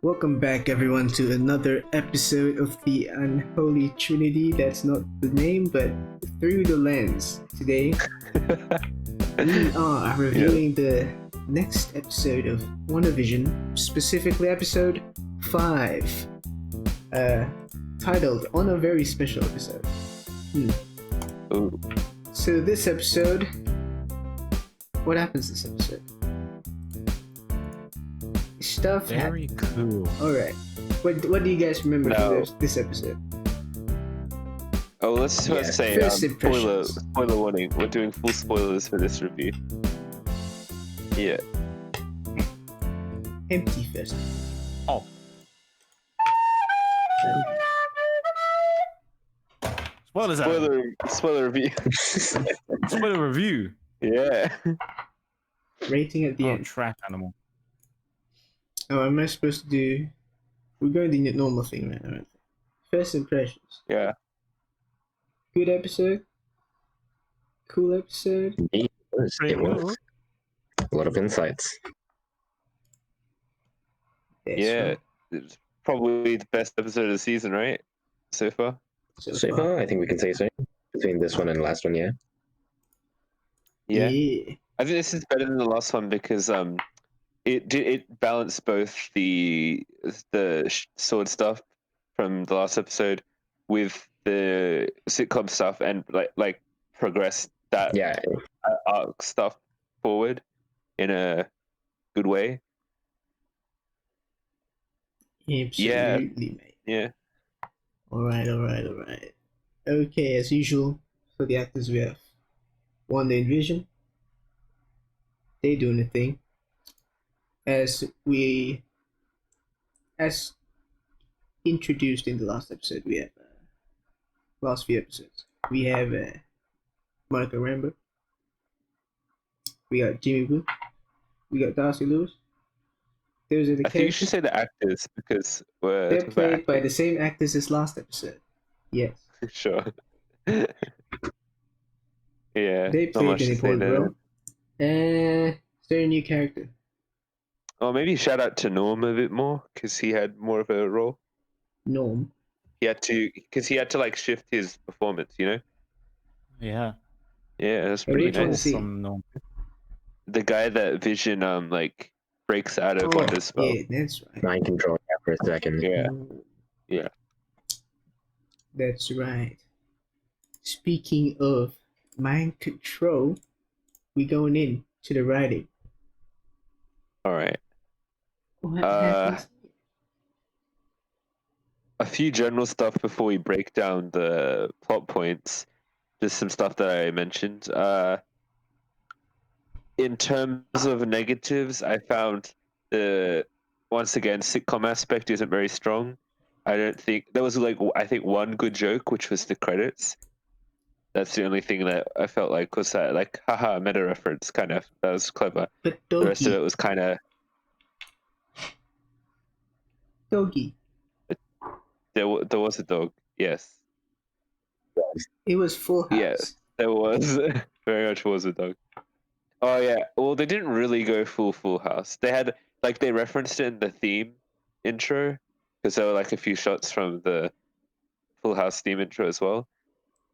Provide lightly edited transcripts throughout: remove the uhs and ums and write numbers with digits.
Welcome back, everyone, to another episode of the Unholy Trinity. That's not the name, but through the lens. Today, we are reviewing the next episode of WandaVision, specifically episode 5, titled On a Very Special Episode. Ooh. So, this episode, what happens this episode? Very cool. Alright. What do you guys remember No. from this episode? Oh, let's first say first spoiler impressions. warning. We're doing full spoilers for this review. Yeah. Empty fist. Oh. Spoilers. Spoiler review. Spoiler review. Yeah. Rating at the Oh, end. trash animal. Oh, am I supposed to do... We're going to the normal thing right now. First impressions. Yeah. Good episode? Cool episode? It was a lot of insights. That's Yeah. right. It's probably the best episode of the season, right? So far. So far, I think we can say so. Between this one and the last one, yeah. Yeah. Yeah. I think this is better than the last one because it balanced both the sword stuff from the last episode with the sitcom stuff and like progressed that Yeah, arc stuff forward in a good way. Absolutely, mate. Yeah. Alright. Okay, as usual, for the actors we have Wanda and Vision. They doing the thing. As introduced in the last episode, we have last few episodes. We have Monica Rambeau. We got Jimmy Woo. We got Darcy Lewis. Those are the I think you should characters. say the actors because we're They're talking about played by acting. the same actors as last episode. Yes, Sure. Yeah. they not played much an to say important there. role. Is there a new character? Oh, maybe shout out to Norm a bit more because he had more of a role. Norm. He had to like shift his performance, you know. Yeah. Yeah, that's Hey, pretty which one nice. is he? Some no. The guy that Vision like breaks out of Wanda's spell. Yeah, that's right. mind control for a second. Yeah. Yeah. That's right. Speaking of mind control, we going in to the writing. All right. What Uh, happens? A few general stuff before we break down the plot points. Just some stuff that I mentioned. In terms of negatives, I found the once again sitcom aspect isn't very strong. I don't think there was I think one good joke, which was the credits. That's the only thing that I felt like was that like haha meta reference kind of that was clever. But The rest of it Doggy, was kind of there was a dog. Yes. it was Full House. Yeah. There was very much was a dog. Oh yeah. Well, they didn't really go full house. They had like they referenced it in the theme intro because there were like a few shots from the Full House theme intro as well.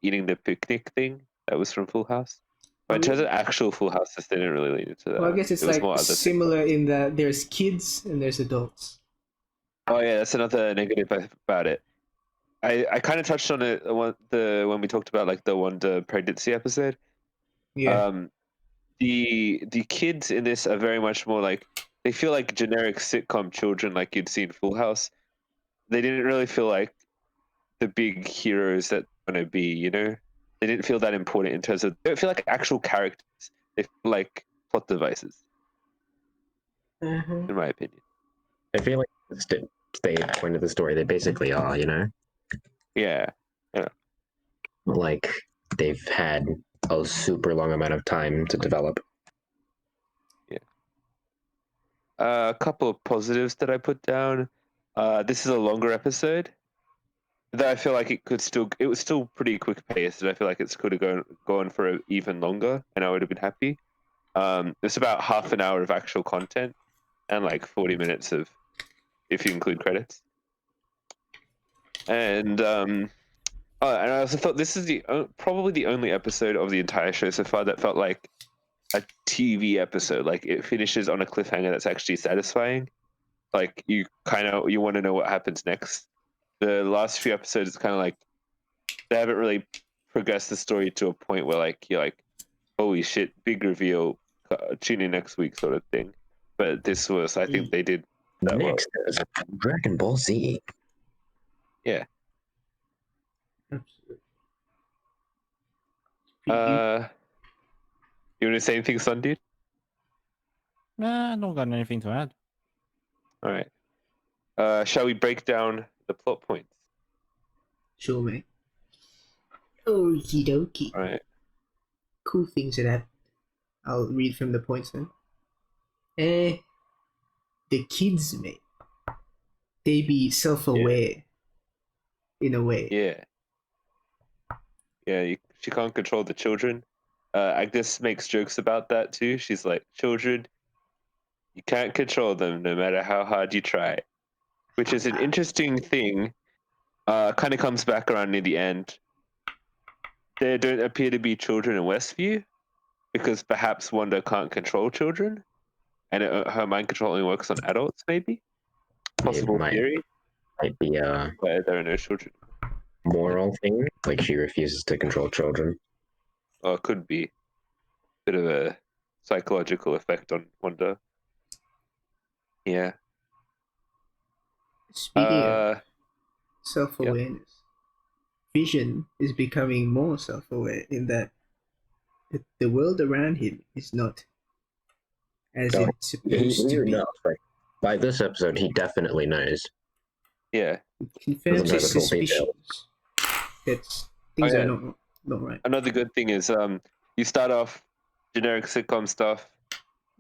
Eating the picnic thing that was from Full House. But in terms of actual Full Houses, they didn't really lean into that. Well, I guess it's It was like more other things. similar in that there's kids and there's adults. Oh yeah, that's another negative about it. I kind of touched on it when we talked about like the Wanda pregnancy episode. Yeah. The kids in this are very much more like they feel like generic sitcom children like you'd see in Full House. They didn't really feel like the big heroes that want to be, you know. They didn't feel that important in terms of they don't feel like actual characters. They feel like plot devices, Uh-huh. in my opinion. I feel like it's the point of the story. They basically are, you know? Yeah. Like, they've had a super long amount of time to develop. A couple of positives that I put down. This is a longer episode. Though I feel like it was still pretty quick paced, and I feel like it could have gone for even longer, and I would have been happy. It's about half an hour of actual content, and like 40 minutes of if you include credits. And and I also thought this is probably the only episode of the entire show so far that felt like a TV episode. Like it finishes on a cliffhanger that's actually satisfying. Like you want to know what happens next. The last few episodes kind of like they haven't really progressed the story to a point where like you're like, holy shit, big reveal, tune in next week sort of thing. But this was, I think they did that well. Next is Dragon Ball Z. Yeah. Absolutely. You want to say anything, son, dude? Nah, I don't got anything to add. All right. Shall we break down the plot points? Sure, mate. Okie dokie. All right. Cool things that happen. I'll read from the points then. The kids, mate. They be self-aware. In a way. Yeah. Yeah, she can't control the children. Agnes makes jokes about that too. She's like, children, you can't control them no matter how hard you try. Which is an interesting thing. Kind of comes back around near the end. There don't appear to be children in Westview because perhaps Wanda can't control children, and her mind control only works on adults. Maybe possible theory. Might be a where there are no children. Moral thing, like she refuses to control children. Oh, it could be bit of a psychological effect on Wanda. Yeah. Speaking of self-awareness, Vision is becoming more self-aware in that the world around him is not as it's supposed to be. Knows, like, by this episode, he definitely knows. Yeah. He confirms his suspicions that things are not right. Another good thing is you start off generic sitcom stuff,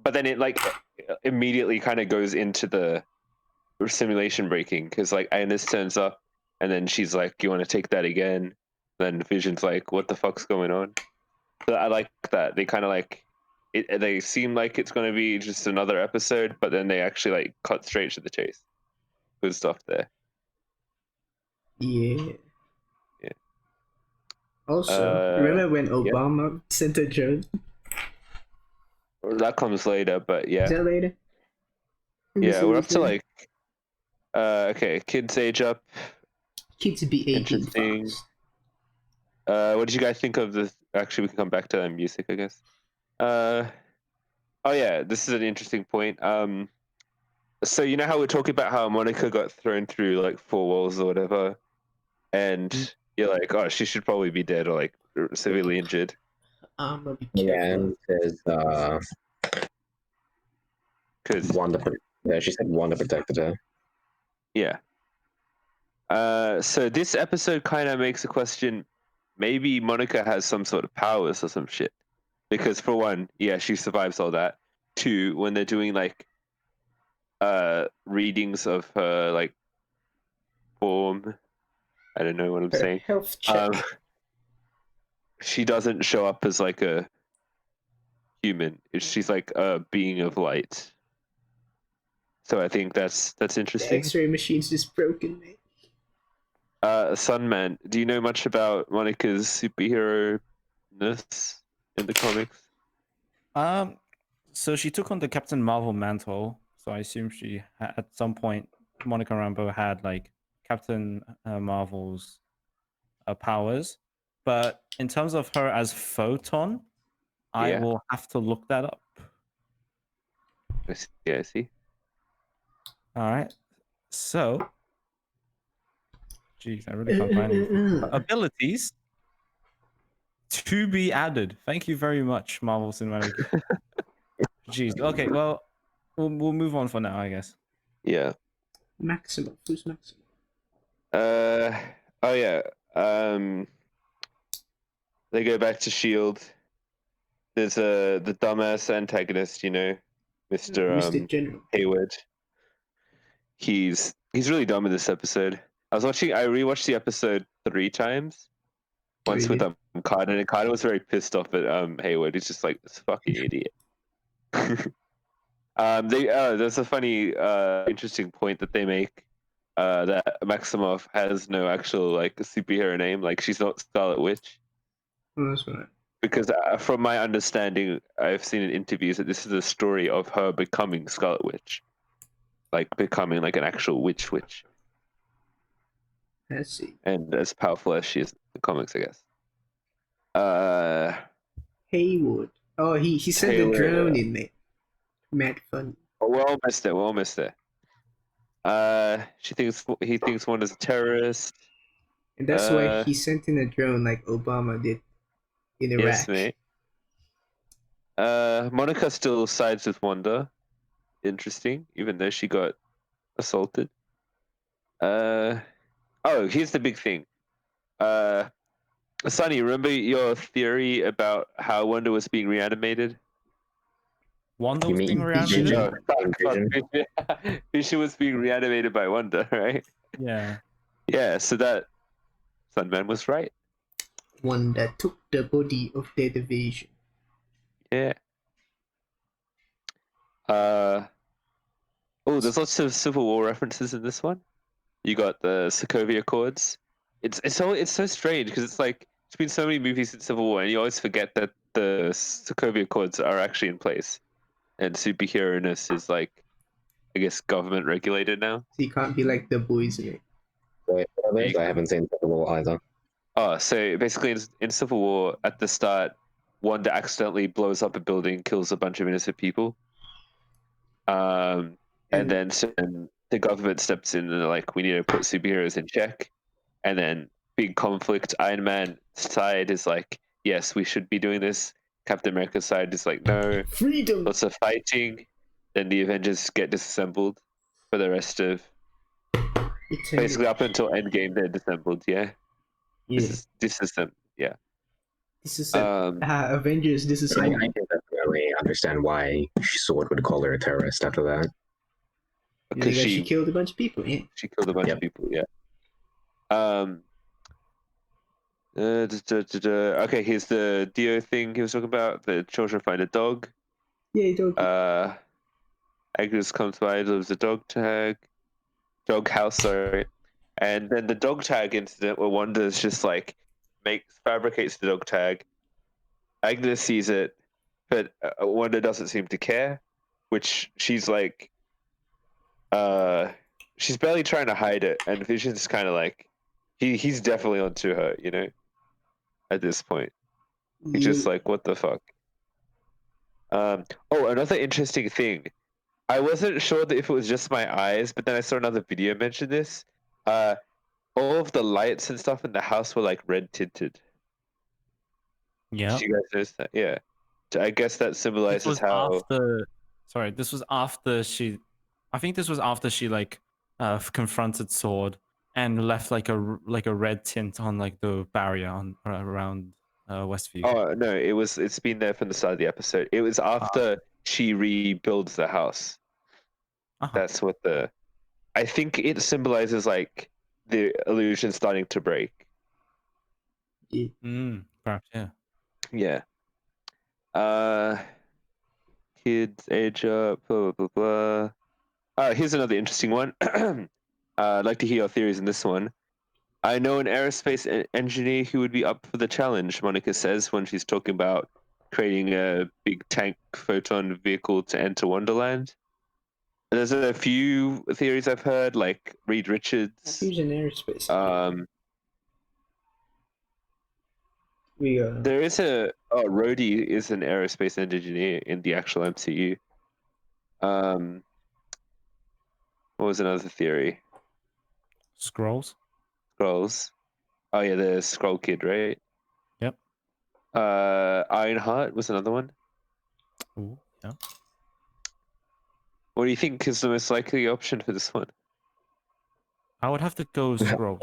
but then it like immediately kind of goes into the simulation breaking because like Agnes turns up and then she's like, you want to take that again? Then Vision's like, what the fuck's going on? So I like that. They kind of like it, they seem like it's going to be just another episode, but then they actually like cut straight to the chase. Good stuff there. Yeah. Also, remember when Obama sent a drone? That comes later, but yeah. Is that later? Yeah, we're up to like okay, kids age up. Kids be aging fast. What did you guys think of this? Actually, we can come back to that music, I guess. Oh yeah, this is an interesting point. So you know how we're talking about how Monica got thrown through like 4 walls or whatever, and you're like, oh, she should probably be dead or like severely injured. I'm gonna be careful. Yeah, because Wanda. Yeah, she said Wanda protected her. Yeah. So this episode kind of makes a question. Maybe Monica has some sort of powers or some shit. Because for one, yeah, she survives all that. 2, when they're doing like readings of her like form, I don't know what I'm saying. Health check. She doesn't show up as like a human. She's like a being of light. So I think that's interesting. The X-ray machine's just broken, mate. Sunman, do you know much about Monica's superhero-ness in the comics? So she took on the Captain Marvel mantle. So I assume she at some point Monica Rambeau had like Captain Marvel's powers, but in terms of her as Photon, I will have to look that up. I see. All right. So, geez, I really can't find any abilities to be added. Thank you very much, Marvel Cinematic. Jeez. Okay. Well, we'll move on for now, I guess. Yeah. Maximum. Who's Maximum? Oh yeah. They go back to Shield. There's the dumbass antagonist, you know, Mr. General Hayward. He's really dumb in this episode. I rewatched the episode 3 times. Once with Carter, and Carter was very pissed off at Hayward. He's just like, this fucking idiot. There's a funny, interesting point that they make. That Maximoff has no actual like superhero name. Like she's not Scarlet Witch. Oh, that's right. Because from my understanding, I've seen in interviews that this is a story of her becoming Scarlet Witch, like becoming like an actual witch, Let's see. and as powerful as she is in the comics, I guess. Hayward. Oh, he sent the Hayward, drone in, mate. Mad fun. Oh, we're almost there. We're almost there. He thinks Wanda's a terrorist. And that's why he sent in a drone like Obama did in Iraq. Yes, mate. Monica still sides with Wanda. Interesting, even though she got assaulted. Oh, here's the big thing. Sunny, remember your theory about how Wanda was being reanimated? Wanda You was mean being reanimated? Vision? Vision was being reanimated by Wanda, right? Yeah. Yeah, so that Sunman was right. One that took the body of their division. Yeah. Oh, there's lots of Civil War references in this one. You got the Sokovia Accords. It's so strange because it's like it's been so many movies in Civil War, and you always forget that the Sokovia Accords are actually in place, and superhero-ness is like, I guess, government regulated now. So you can't be like the boys in it. Wait, what are those? I haven't seen Civil War either. Oh, so basically in Civil War, at the start, Wanda accidentally blows up a building, kills a bunch of innocent people. And then the government steps in and they're like, we need to put superheroes in check. And then big conflict. Iron Man's side is like, yes, we should be doing this. Captain America's side is like, no. Freedom. Lots of fighting. Then the Avengers get disassembled for the rest of basically up until Endgame. They're disassembled. Yeah. Yeah. This is them. Yeah. This is Avengers. This is I can definitely understand why Sword would call her a terrorist after that. Because she killed a bunch of people. Yeah. She killed a bunch of people. Yeah. Okay, here's the Dio thing he was talking about. The children find a dog. Yeah, dog. Agnes comes by, there's a dog house, sorry. And then the dog tag incident where Wanda's just like fabricates the dog tag. Agnes sees it, but Wanda doesn't seem to care, which she's like, she's barely trying to hide it, and Vision's kind of like, he's definitely onto her, you know. At this point, he's just like, what the fuck. Oh, another interesting thing. I wasn't sure that if it was just my eyes, but then I saw another video mention this. All of the lights and stuff in the house were like red tinted. Yeah. Did you guys notice that? Yeah. So I guess that symbolizes how. This was after she. I think this was after she like confronted Sword and left like a red tint on like the barrier on around Westview. Oh no! It's been there from the start of the episode. It was after she rebuilds the house. That's what I think it symbolizes like the illusion starting to break. Perhaps, yeah. Yeah. Kids age up, blah blah blah. Here's another interesting one. I'd like to hear your theories in this one. I know an aerospace engineer who would be up for the challenge, Monica says when she's talking about creating a big tank photon vehicle to enter Wonderland. There's a few theories I've heard, like Reed Richards. Who's an aerospace? There is Rhodey is an aerospace engineer in the actual MCU. What was another theory? Skrulls. Oh yeah, the Skrull Kid, right? Yep. Ironheart was another one. Ooh, yeah. What do you think is the most likely option for this one? I would have to go Skrulls.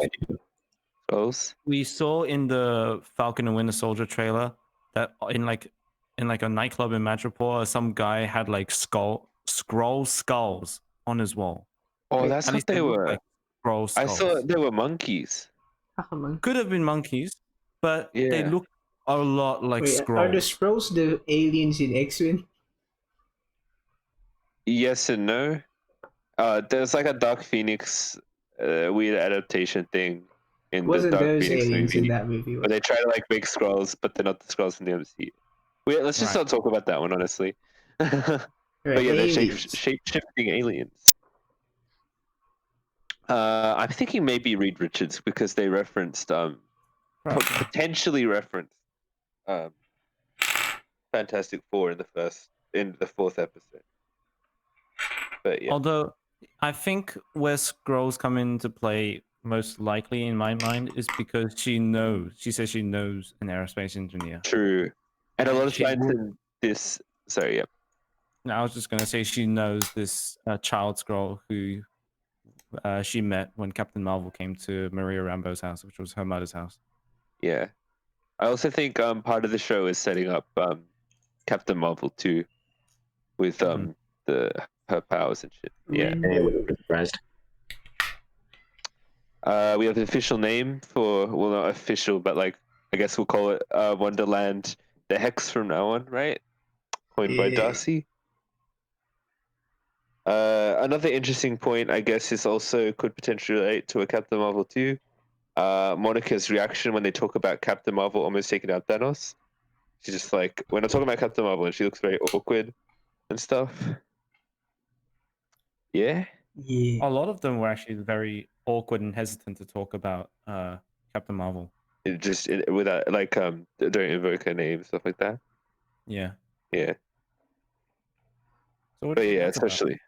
Skrulls? We saw in the Falcon and Winter Soldier trailer that in like a nightclub in Madripoor, some guy had like Skrull skulls on his wall. Oh, that's what they were. Like Skrull skulls. I thought they were monkeys. Could have been monkeys, but they look a lot like Skrulls. Are the Skrulls the aliens in X-Men? yes and no. There's like a Dark Phoenix weird adaptation thing in the Wasn't Dark those Phoenix aliens in movie, that movie? where they try to like make Skrulls, but they're not the Skrulls from the MCU. Let's just Right. not talk about that one, honestly. But Right, yeah, they're aliens. shape-shifting aliens. I'm thinking maybe Reed Richards because they referenced Right. potentially referenced um Fantastic Four in the fourth episode. But yeah, Although I think where Scrolls come into play most likely in my mind is because she says she knows an aerospace engineer. true. And a lot of She times would- in this, sorry, yeah, No, I was just gonna say she knows this child Skrull who she met when Captain Marvel came to Maria Rambeau's house, which was her mother's house. yeah. I also think part of the show is setting up Captain Marvel too, with Mhm. her powers and shit. Yeah. I wouldn't be surprised. We have the official name for, well, not official, but like I guess we'll call it Wonderland the Hex from now on, right? Coined by Yeah. Darcy. Another interesting point, I guess, is also could potentially relate to a Captain Marvel 2. Monica's reaction when they talk about Captain Marvel almost taking out Thanos. She's just like, when I'm talking about Captain Marvel, and she looks very awkward and stuff. Yeah. Yeah. A lot of them were actually very awkward and hesitant to talk about Captain Marvel. Without like don't invoke her name, stuff like that. Yeah. Yeah. So what But do you yeah, think about it? especially.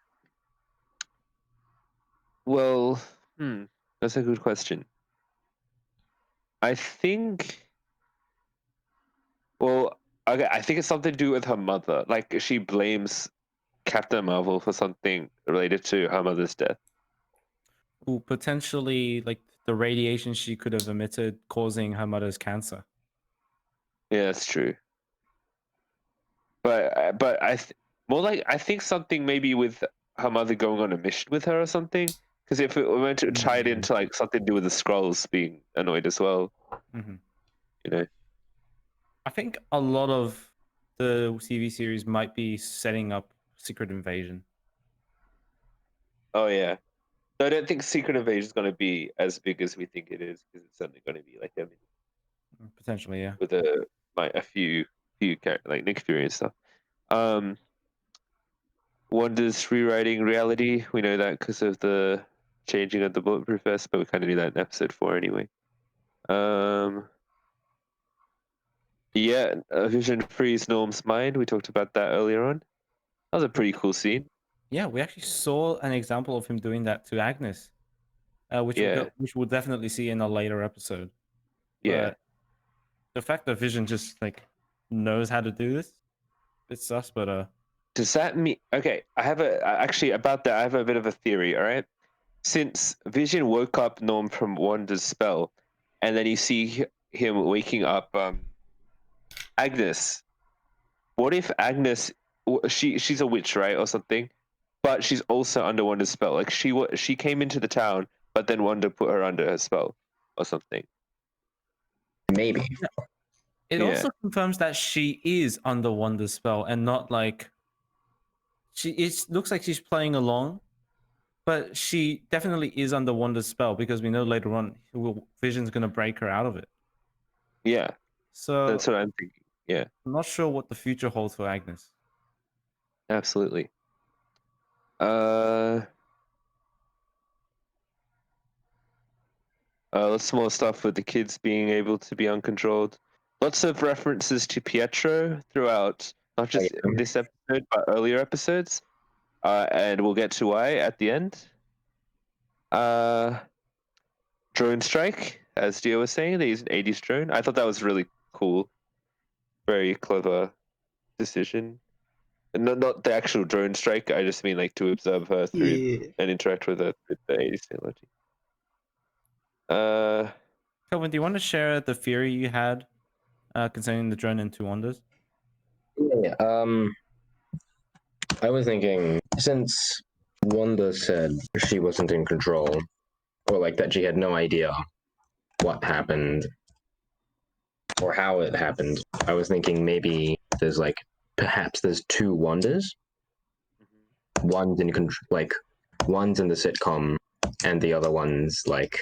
Well, that's a good question. I think. Well, okay, I think it's something to do with her mother. Like she blames Captain Marvel for something related to her mother's death. Ooh, potentially like the radiation she could have emitted causing her mother's cancer. Yeah, that's true. But more like I think something maybe with her mother going on a mission with her or something. Because if we were to tie it into like something to do with the Skrulls being annoyed as well, Mm-hmm. you know. I think a lot of the TV series might be setting up Secret Invasion. Oh yeah. So I don't think Secret Invasion is going to be as big as we think it is because it's certainly going to be like Potentially, yeah. with a few characters like Nick Fury and stuff. Wanda's rewriting reality. We know that because of the changing of the bulletproof vest, but we kind of knew that in episode 4 anyway. Yeah, Vision frees Norm's mind. We talked about that earlier on. That was a pretty cool scene. Yeah, we actually saw an example of him doing that to Agnes, which Yeah. which we'll definitely see in a later episode. Yeah. But the fact that Vision just like knows how to do this, it's sus. But Does that mean? Okay, actually about that. I have a bit of a theory. All right, since Vision woke up Norm from Wanda's spell, and then you see him waking up Agnes. What if Agnes? She's a witch, right, or something, but she's also under Wanda's spell. Like she came into the town, but then Wanda put her under her spell, or something. Maybe. it Yeah. also confirms that she is under Wanda's spell and not like it looks like she's playing along, but she definitely is under Wanda's spell because we know later on Vision's gonna break her out of it. Yeah, So that's what I'm thinking. Yeah, I'm not sure what the future holds for Agnes. absolutely. Lots more stuff with the kids being able to be uncontrolled. Lots of references to Pietro throughout, not just in this episode, but earlier episodes. And we'll get to why at the end. Drone strike, as Dio was saying, they used an 80s drone. I thought that was really cool. Very clever decision. And not the actual drone strike, I just mean like to observe her through Yeah. and interact with her with the 80s technology. Kelvin, do you want to share the theory you had concerning the drone and two Wandas? Yeah. I was thinking since Wanda said she wasn't in control, or like that she had no idea what happened or how it happened, I was thinking maybe perhaps there's two Wandas, one's in one's in the sitcom, and the other one's like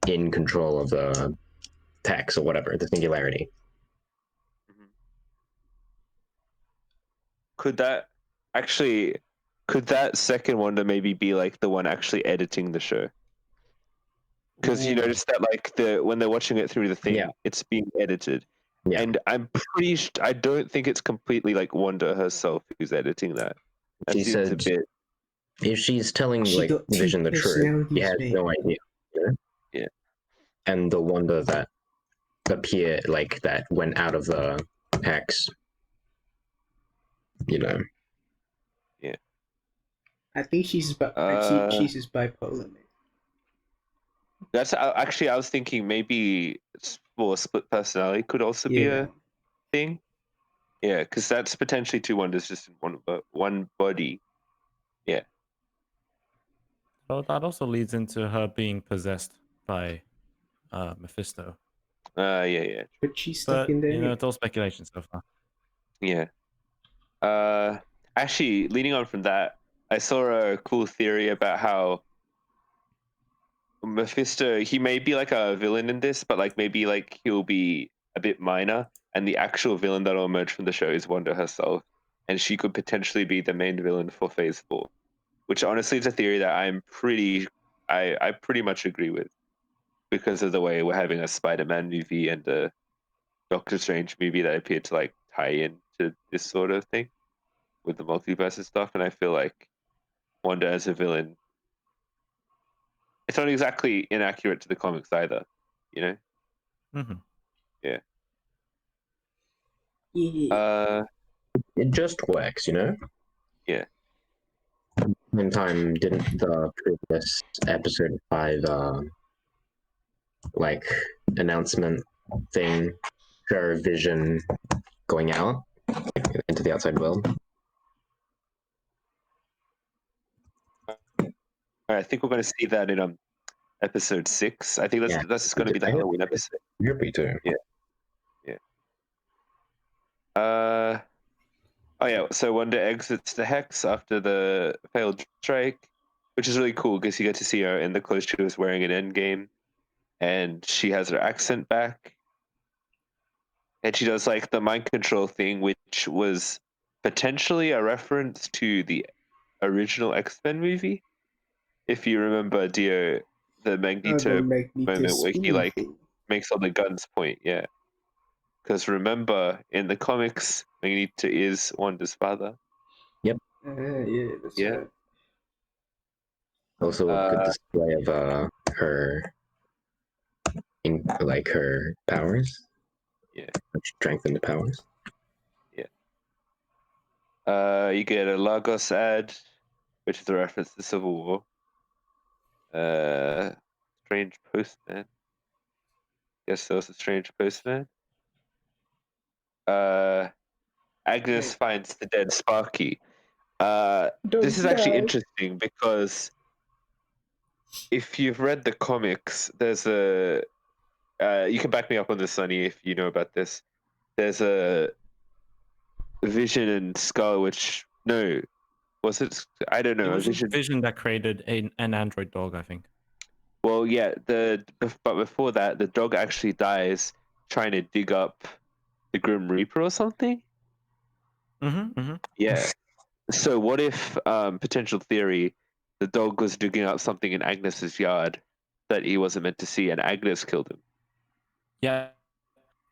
in control of the Hex or whatever, the Singularity. Mhm. Could that second Wanda maybe be like the one actually editing the show? Because you notice that like when they're watching it through the thing, Yeah. it's being edited, Yeah. and I don't think it's completely like Wanda herself who's editing that. That She seems a said bit. if she's telling She like got two Vision the truth, he personalities, has babe. no idea. You know? Yeah. And the Wanda that appeared, like that went out of the Hex, you know. I think she's she's bipolar, man. That's actually I was thinking maybe for split personality could also be Yeah. a thing. Yeah, because that's potentially two Wonders just in one body. Yeah. So that also leads into her being possessed by Mephisto. Yeah. But she's stuck But in there. you know, it's all speculation so far. Yeah. Actually, leading on from that, I saw a cool theory about how Mephisto, he may be like a villain in this, but like maybe like he'll be a bit minor, and the actual villain that'll emerge from the show is Wanda herself, and she could potentially be the main villain for Phase 4, which honestly is a theory that I pretty much agree with, because of the way we're having a Spider-Man movie and a Doctor Strange movie that appear to like tie into this sort of thing with the multiverse and stuff, and I feel like Wanda as a villain, it's not exactly inaccurate to the comics either, you know? Mm-hmm. Yeah. Yeah. It just works, you know? Yeah. In time, didn't the previous episode 5 like announcement thing show Vision going out into the outside world? I think we're going to see that in episode 6. I think that's going to be the Halloween episode. Yuppie too. Yeah. Oh yeah. So Wanda exits the Hex after the failed strike, which is really cool because you get to see her in the clothes she was wearing in Endgame, and she has her accent back, and she does like the mind control thing, which was potentially a reference to the original X-Men movie. If you remember, Dio, the Magneto The Magneto moment where he spinning like thing. makes all the guns point, yeah. Because remember, in the comics, Magneto is Wanda's father. Yeah, that's Yeah. right. Also a good display of her in like her powers. Yeah. Strength and the powers. You get a Lagos ad, which is a reference to Civil War. Strange Postman. Guess there was a strange postman. Agnes finds the dead Sparky. This is actually interesting because if you've read the comics, there's a you can back me up on this, Sonny, if you know about this. There's a Vision and Scarlet Witch. No, was it? I don't know. It was Vision. Vision that created an android dog, I think. Well, yeah. But before that, the dog actually dies trying to dig up the Grim Reaper or something. Yeah. So what if potential theory, the dog was digging up something in Agnes's yard that he wasn't meant to see, and Agnes killed him. Yeah.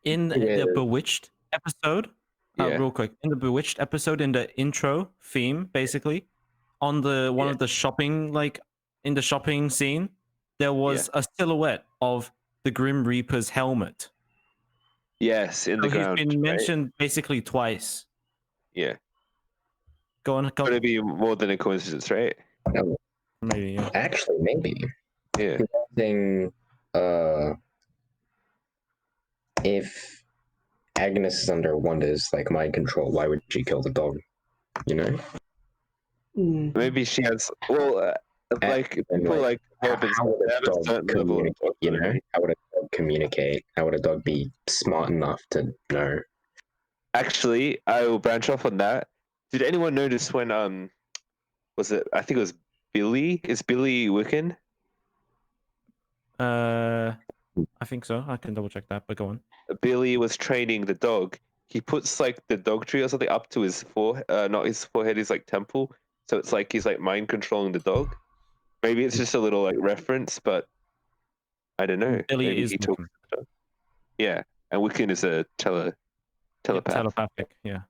In the Bewitched episode, real quick, in the Bewitched episode, in the intro theme, basically, on the one of the shopping, like in the shopping scene, there was a silhouette of the Grim Reaper's helmet. Yes, in the ground. He's been mentioned basically twice. Yeah. Go on. Could it be more than a coincidence, right? Maybe. Yeah. Actually, maybe. Yeah. Thing, if Agnes is under Wanda's like mind control, why would she kill the dog? You know? Maybe she has. Well, like people like how would a dog communicate? You know? How would a dog communicate? How would a dog be smart enough to know? Actually, I will branch off on that. Did anyone notice when was it? I think it was Billy. Is Billy Wiccan? I think so. I can double check that, but go on. Billy was training the dog. He puts like the dog tree or something up to his forehead, not his forehead, his like temple. So it's like he's like mind controlling the dog. Maybe it's just a little like reference, but I don't know. Billy Maybe is he talks. Wiccan. Yeah, and Wiccan is a telepath. Telepathic, yeah.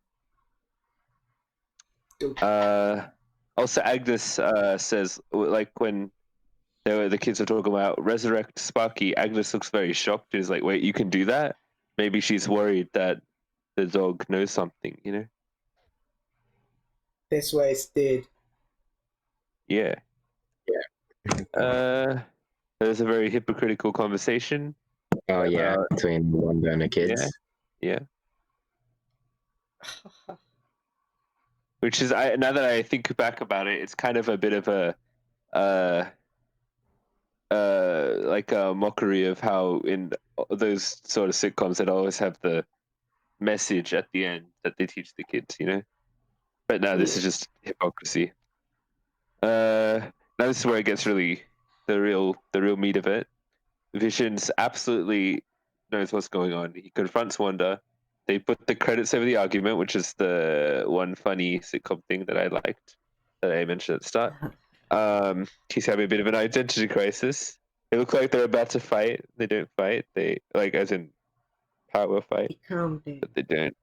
Also, Agnes says like when the kids are talking about resurrect Sparky, Agnes looks very shocked. She's like, "Wait, you can do that?" Maybe she's worried that the dog knows something, you know? That's why it's dead. Yeah. There's a very hypocritical conversation. Oh yeah, between Wanda and the kids. Yeah. Which is, now that I think back about it, it's kind of a bit of a like a mockery of how in those sort of sitcoms that always have the message at the end that they teach the kids, you know. But now this is just hypocrisy. Now this is where it gets really the real meat of it. Vision's absolutely knows what's going on. He confronts Wanda. They put the credits over the argument, which is the one funny sitcom thing that I liked that I mentioned at the start. He's having a bit of an identity crisis. They look like they're about to fight. They don't fight. They like as in power fight, but they don't.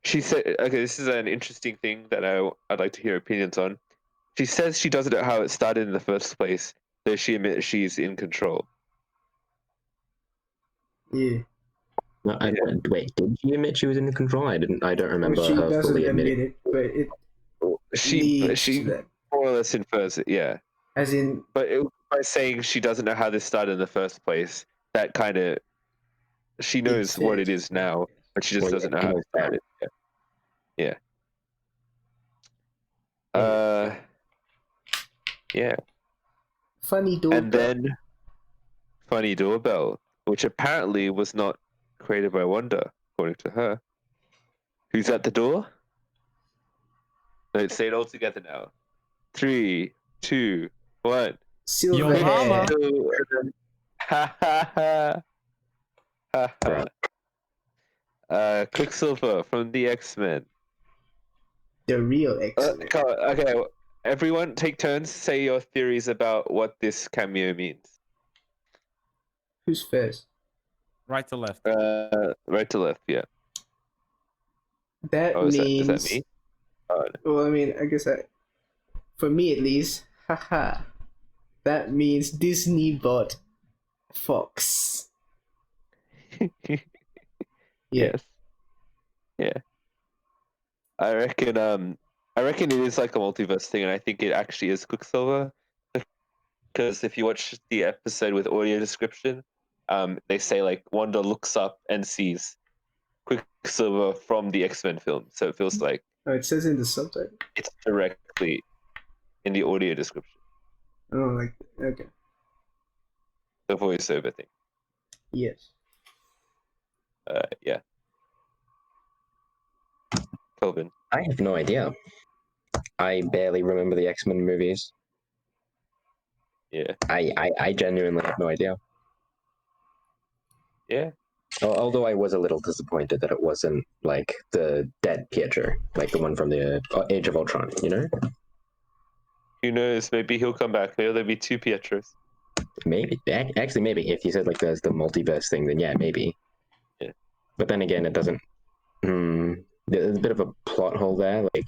She said, okay, this is an interesting thing that I'd like to hear opinions on. She says she doesn't know how it started in the first place, though she admits she's in control. Yeah. No, wait, did she admit she was in control? I don't remember Well, she her doesn't fully admit admitting. it, but it She leads to that. more or less infers it, yeah. As in, But by saying she doesn't know how this started in the first place, that kind of she knows what it is now, but she just doesn't know how it started. Yeah. Yeah. Funny doorbell. And then funny doorbell, which apparently was not created by Wanda, according to her. Who's at the door? Let's say it all together now. 3, 2, 1. Silver hair. Ha ha ha. Ha ha. Quicksilver from the XMen. The real X-Men. Okay, everyone take turns. Say your theories about what this cameo means. Who's first? Right to left. Right to left, yeah. That Is means. that me? Well, I mean, I guess for me at least, haha. That means Disney bought Fox. Yes. Yeah. I reckon it is like a multiverse thing, and I think it actually is Quicksilver. Because if you watch the episode with audio description, they say like Wanda looks up and sees Quicksilver from the X-Men film. So it feels like Oh, it says in the subtitle. it's directly in the audio description. Oh, like okay. The voiceover thing. Yes. Yeah. Kelvin. I have no idea. I barely remember the X-Men movies. Yeah. I genuinely have no idea. Yeah. Although I was a little disappointed that it wasn't like the dead Pietro, like the one from the Age of Ultron, you know? Who knows? Maybe he'll come back. Maybe there'll be 2 Pietros. Maybe. Actually, maybe. If you said like there's the multiverse thing, then yeah, maybe. Yeah. But then again, it doesn't. There's a bit of a plot hole there. Like,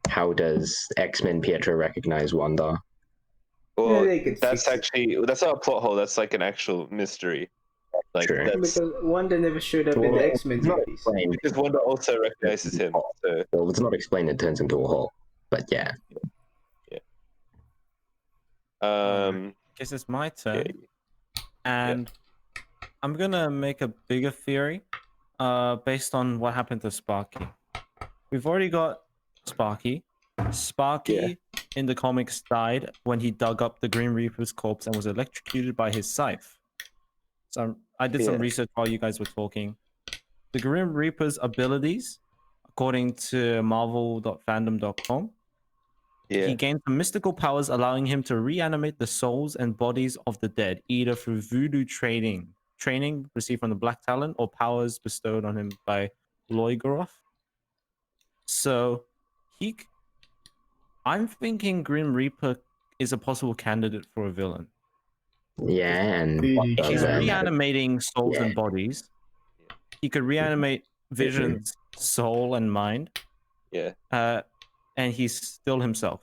how does X-Men Pietro recognize Wanda? Well, Yeah, that's not a plot hole. That's like an actual mystery. Like True. Because Wanda never showed up in the X-Men movies. Because Wanda also recognizes him. So. Well, it's not explained. It turns into a hole. But yeah. Guess it's my turn, and I'm gonna make a bigger theory, based on what happened to Sparky. We've already got Sparky. Sparky in the comics died when he dug up the Green Reaper's corpse and was electrocuted by his scythe. So I did some research while you guys were talking. The Grim Reaper's abilities, according to marvel.fandom.com, Yeah. He gained some mystical powers, allowing him to reanimate the souls and bodies of the dead, either through voodoo training received from the Black Talon, or powers bestowed on him by Loigoroth. So, I'm thinking Grim Reaper is a possible candidate for a villain. Yeah, and Voodoo If he's child. reanimating souls and bodies, he could reanimate Vision's soul and mind. Yeah. And he's still himself.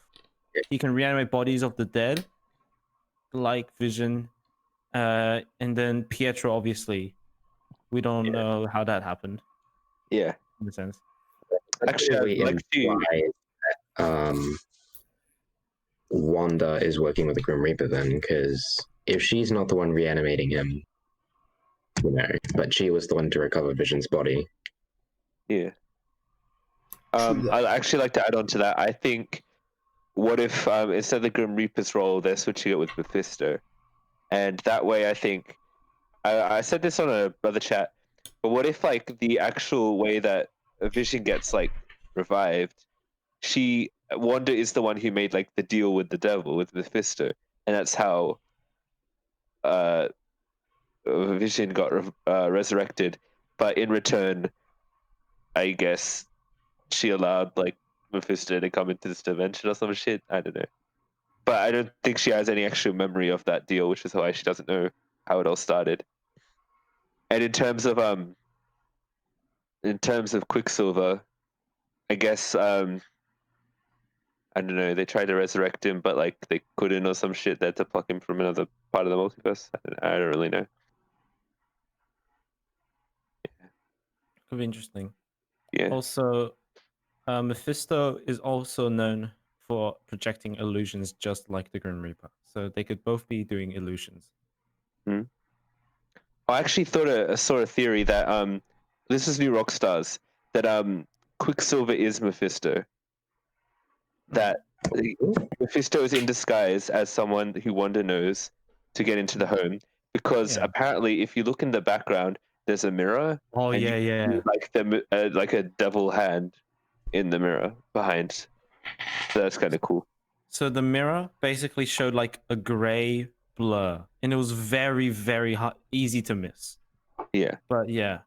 He can reanimate bodies of the dead, like Vision, and then Pietro. Obviously, we don't know how that happened. Yeah. In a sense, Actually, I'd like to. imply that, Wanda is working with the Grim Reaper then, because if she's not the one reanimating him, but she was the one to recover Vision's body. Yeah. True that. I'd actually like to add on to that. I think, what if instead of the Grim Reaper's role, they're switching it with Mephisto, and that way, I think, I said this on a other chat, but what if like the actual way that Vision gets like revived, Wanda is the one who made like the deal with the devil, with Mephisto, and that's how Vision got resurrected. But in return, I guess she allowed like Mephisto to come into this dimension or some shit. I don't know, but I don't think she has any actual memory of that deal, which is why she doesn't know how it all started. And in terms of Quicksilver, I guess I don't know. They tried to resurrect him, but like they couldn't or some shit. They had to pluck him from another part of the multiverse. I don't really know. could be interesting. Yeah. Also, Mephisto is also known for projecting illusions, just like the Grim Reaper. So they could both be doing illusions. I actually saw a theory that this is New Rockstars, that Quicksilver is Mephisto. That Mephisto is in disguise as someone who Wanda knows to get into the home, because apparently, if you look in the background, there's a mirror. Oh and yeah, you yeah. see, like like a devil hand in the mirror behind. So that's kind of cool. So the mirror basically showed like a gray blur, and it was very, very easy to miss. Yeah. But yeah,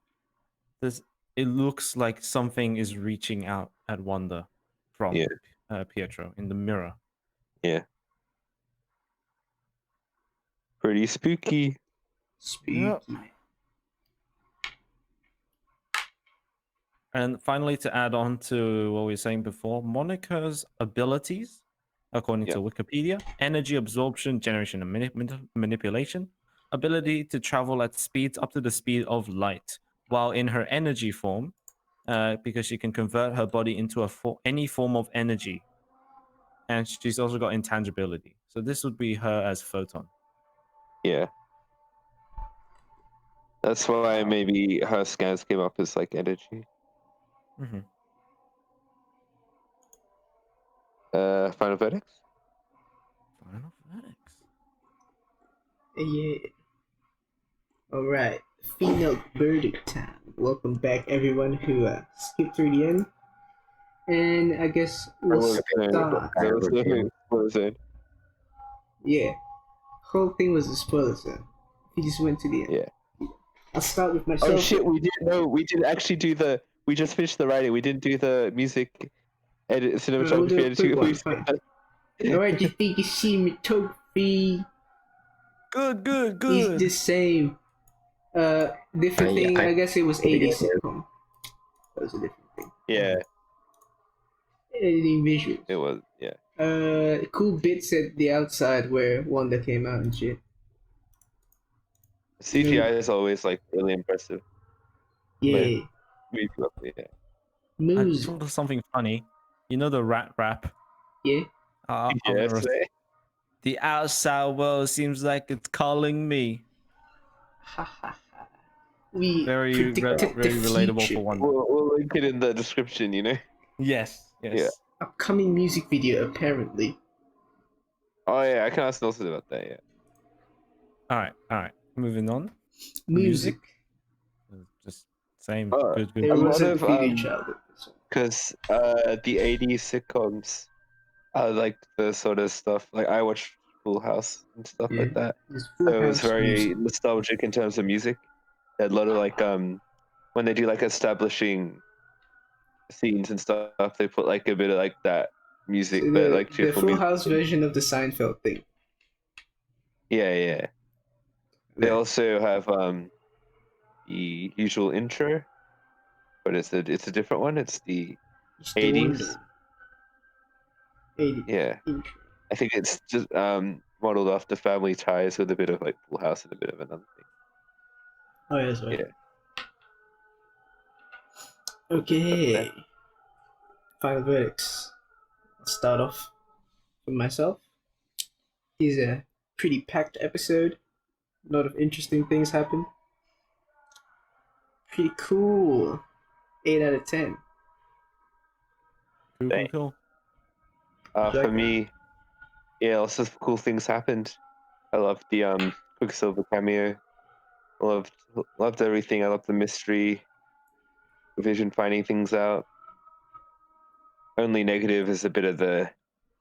it looks like something is reaching out at Wanda from Pietro in the mirror. Yeah. Pretty spooky. Spooky. And finally, to add on to what we were saying before, Monica's abilities, according to Wikipedia: energy absorption, generation, and manipulation; ability to travel at speeds up to the speed of light while in her energy form, because she can convert her body into any form of energy. And she's also got intangibility. So this would be her as Photon. Yeah. That's why maybe her scans came up as like energy. Mm-hmm. Final verdicts? Final verdicts. Yeah. Alright. Final verdict time. Welcome back, everyone who skipped through the end. And I guess we'll start. Yeah. Whole thing was a spoiler zone. He just went to the end. Yeah. I'll start with myself. Oh shit, we didn't know. We didn't actually do we just finished the writing. We didn't do the music edit, cinematography editing. Alright, you think you see cinematography? Good. It's the same. Different thing. I guess it was 80s sitcom. That was a different thing. Yeah. Editing visuals. It was, yeah. Cool bits at the outside where Wanda came out and shit. CGI is always like really impressive. Yeah. Yeah. I just thought of something funny. You know the rat rap? Yeah. Yes. The outside world seems like it's calling me. We very relatable for one. We'll link it in the description, you know? Yes. Yeah. Upcoming music video, apparently. Oh yeah, I can ask Nelson about that, yeah. Alright. Moving on. Music. Just same. Good. There was a video child. Because the 80s sitcoms I like the sort of stuff. Like I watched Full House and stuff Yeah. like that. It's Full So it was House very music. nostalgic in terms of music. They had a lot of like when they do like establishing scenes and stuff, they put like a bit of like that music, So but like the cheerful Full music. House version of the Seinfeld thing. Yeah. They Yeah. also have the usual intro, but it's a different one. It's the It's the 80s. Wanda. 80 Yeah. intro. I think it's just modeled after Family Ties with a bit of like Full House and a bit of another thing. Oh, yeah, that's right. Yeah. Okay. Final verdicts. I'll start off with myself. It's a pretty packed episode. A lot of interesting things happen. Pretty cool. 8 out of 10. Cool. For me, yeah, lots of cool things happened. I loved the Quicksilver cameo. Loved everything. I loved the mystery, Vision finding things out. Only negative is a bit of the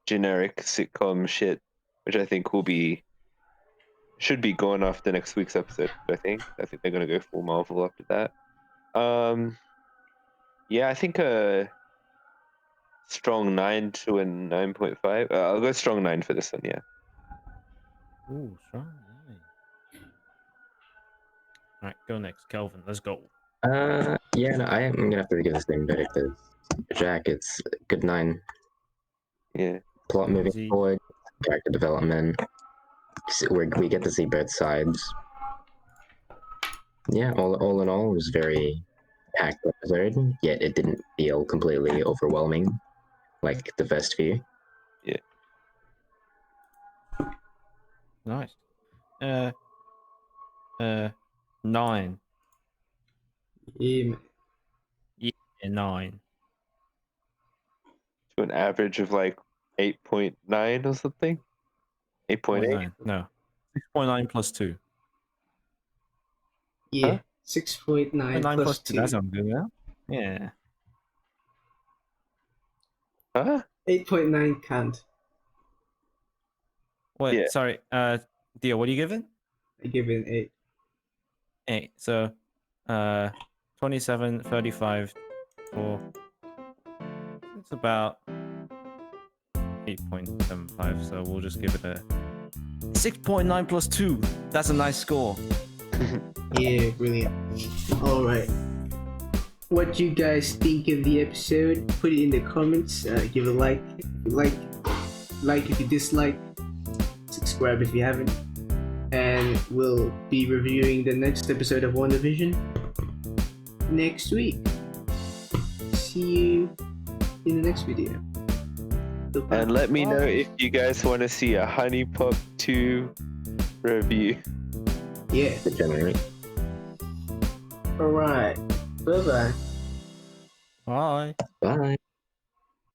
generic sitcom shit, which I think should be gone after next week's episode. I think they're gonna go full Marvel after that. Yeah, I think a strong 9 to a 9.5. I'll go strong 9 for this one. Yeah. Ooh, strong. Alright, go next, Kelvin. Let's go. Yeah, no, I am gonna have to give the same verdict as Jack. It's a good 9. Yeah. Plot moving Easy. forward, character development. We get to see both sides. Yeah, all in all, it was a very packed episode. Yet it didn't feel completely overwhelming, like the first few. Nice. 9. Yeah, man. Yeah, 9. To an average of like 8.9 or something. 8.8. 9. No. 6.9 plus 2. Yeah. Huh? 6.9 9 plus plus 2. 2. That sounds good, yeah? Yeah. Huh? 8.9 can't. Wait, Yeah. sorry. Dio, what are you giving? I give it an 8. 8. So, 27, 35, 4. It's about 8.75. So we'll just give it a 6.9 plus 2. That's a nice score. Yeah, brilliant. Alright. What you guys think of the episode? Put it in the comments. Give a like if you like if you dislike, subscribe if you haven't. And we'll be reviewing the next episode of WandaVision next week. See you in the next video. Goodbye. And let me know if you guys want to see a Honey Pop 2 review. Yeah. Generally. Alright. Bye-bye. Bye. Bye.